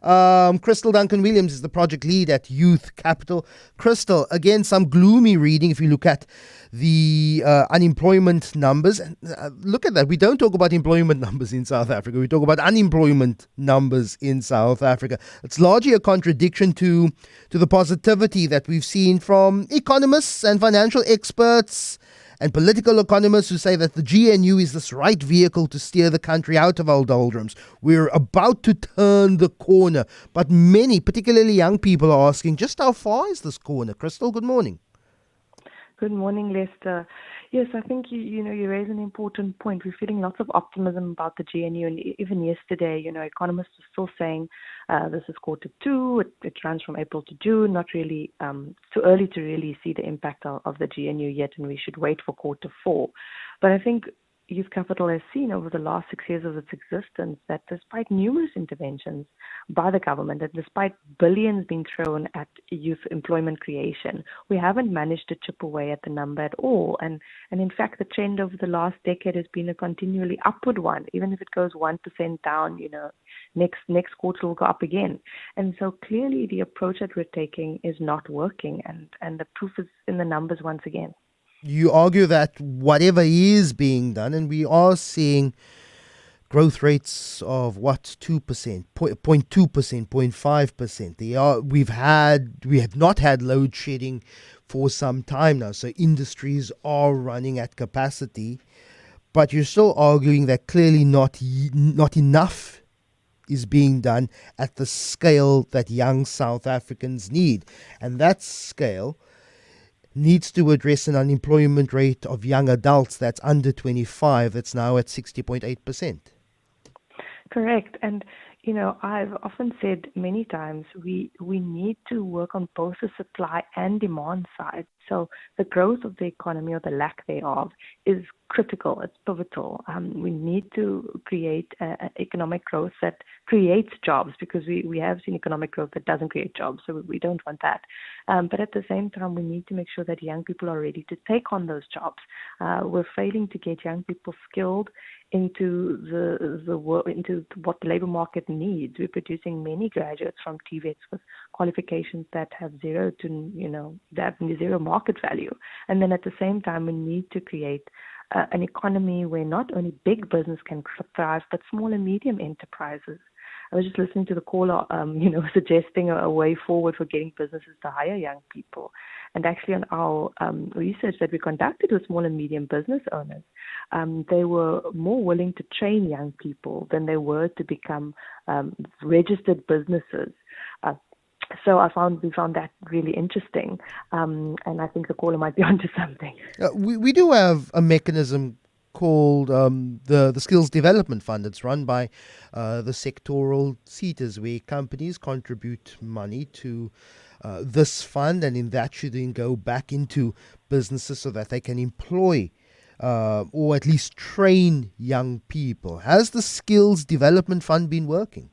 Kristal Duncan-Williams is the project lead at Youth Capital. Kristal, again, some gloomy reading if you look at the unemployment numbers. Look at that. We don't talk about employment numbers in South Africa. We talk about unemployment numbers in South Africa. It's largely a contradiction to the positivity that we've seen from economists and financial experts and political economists who say that the GNU is this right vehicle to steer the country out of our doldrums. We're about to turn the corner. But many, particularly young people, are asking, just how far is this corner? Kristal, good morning. Good morning, Lester. Yes, I think you raise an important point. We're feeling lots of optimism about the GNU, and even yesterday, economists are still saying this is quarter two. It runs from April to June. Not really too early to really see the impact of the GNU yet, and we should wait for quarter four. But I think Youth Capital has seen over the last 6 years of its existence that despite numerous interventions by the government and despite billions being thrown at youth employment creation, we haven't managed to chip away at the number at all. And in fact, the trend over the last decade has been a continually upward one. Even if it goes 1% down, next quarter will go up again. And so clearly the approach that we're taking is not working, and the proof is in the numbers once again. You argue that whatever is being done, and we are seeing growth rates of 2%, 0.2%, 0.5%. We have not had load shedding for some time now, so industries are running at capacity. But you're still arguing that clearly not enough is being done at the scale that young South Africans need, and that scale needs to address an unemployment rate of young adults that's under 25, that's now at 60.8%. Correct. And, I've often said many times we need to work on both the supply and demand side. So the growth of the economy, or the lack thereof, is critical. It's pivotal. We need to create economic growth that creates jobs, because we have seen economic growth that doesn't create jobs, so we don't want that. But at the same time, we need to make sure that young people are ready to take on those jobs. We're failing to get young people skilled into into what the labor market needs. We're producing many graduates from Kiewit with qualifications that have zero market value. And then at the same time, we need to create an economy where not only big business can thrive, but small and medium enterprises. I was just listening to the caller, suggesting a way forward for getting businesses to hire young people. And actually on our research that we conducted with small and medium business owners, they were more willing to train young people than they were to become registered businesses. So we found that really interesting, and I think the caller might be onto something. We do have a mechanism called the Skills Development Fund. It's run by the sectoral seaters, where companies contribute money to this fund, and in that should then go back into businesses so that they can employ or at least train young people. Has the Skills Development Fund been working?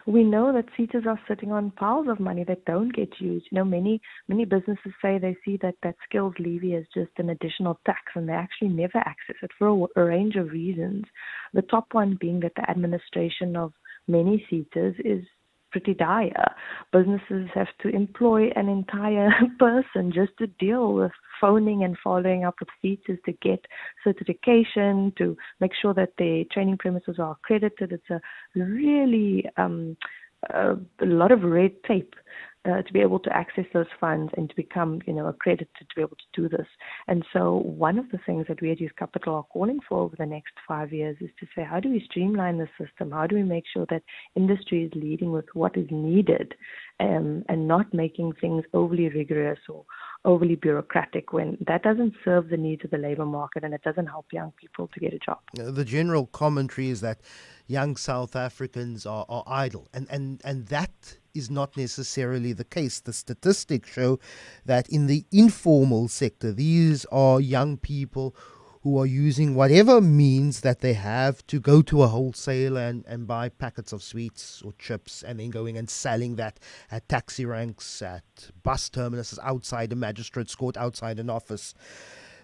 We know that seaters are sitting on piles of money that don't get used. Many businesses say they see that skills levy as just an additional tax, and they actually never access it for a range of reasons. The top one being that the administration of many seaters is pretty dire. Businesses have to employ an entire person just to deal with phoning and following up with seaters to get certification, to make sure that their training premises are accredited. It's a really a lot of red tape to be able to access those funds and to become, accredited to be able to do this. And so one of the things that we at Youth Capital are calling for over the next 5 years is to say, how do we streamline the system? How do we make sure that industry is leading with what is needed and not making things overly rigorous or overly bureaucratic, when that doesn't serve the needs of the labor market and it doesn't help young people to get a job. The general commentary is that young South Africans are idle, and that is not necessarily the case. The statistics show that in the informal sector, these are young people who are using whatever means that they have to go to a wholesaler and buy packets of sweets or chips, and then going and selling that at taxi ranks, at bus terminuses, outside a magistrate's court, outside an office.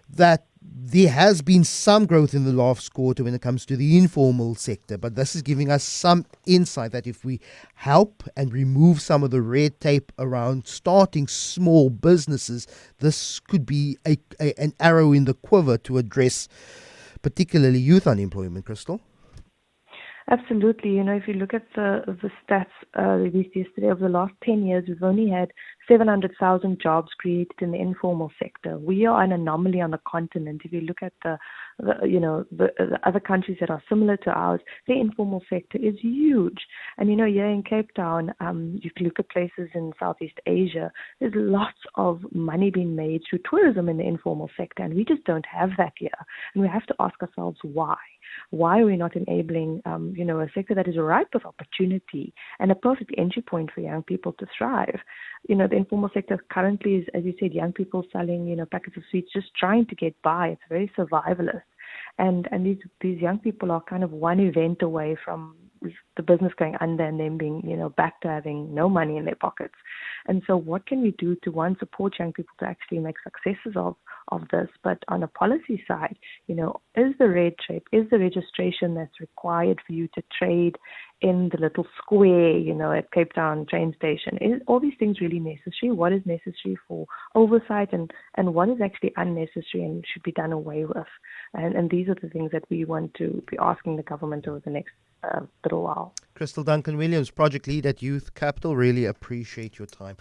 that there has been some growth in the last quarter when it comes to the informal sector, but this is giving us some insight that if we help and remove some of the red tape around starting small businesses, this could be an arrow in the quiver to address particularly youth unemployment, Kristal. Absolutely. If you look at the stats released yesterday, over the last 10 years, we've only had 700,000 jobs created in the informal sector. We are an anomaly on the continent. If you look at the other countries that are similar to ours, the informal sector is huge. And here in Cape Town, if you look at places in Southeast Asia, there's lots of money being made through tourism in the informal sector, and we just don't have that here. And we have to ask ourselves why. Why are we not enabling, a sector that is ripe with opportunity and a perfect entry point for young people to thrive? The informal sector currently is, as you said, young people selling, packets of sweets, just trying to get by. It's very survivalist. And these young people are kind of one event away from the business going under and them being, back to having no money in their pockets. And so what can we do to, one, support young people to actually make successes of this? But on a policy side, is the red tape, is the registration that's required for you to trade in the little square, at Cape Town train station, is all these things really necessary? What is necessary for oversight and what is actually unnecessary and should be done away with? And these are the things that we want to be asking the government over the next little while. Kristal Duncan-Williams, project lead at Youth Capital. Really appreciate your time.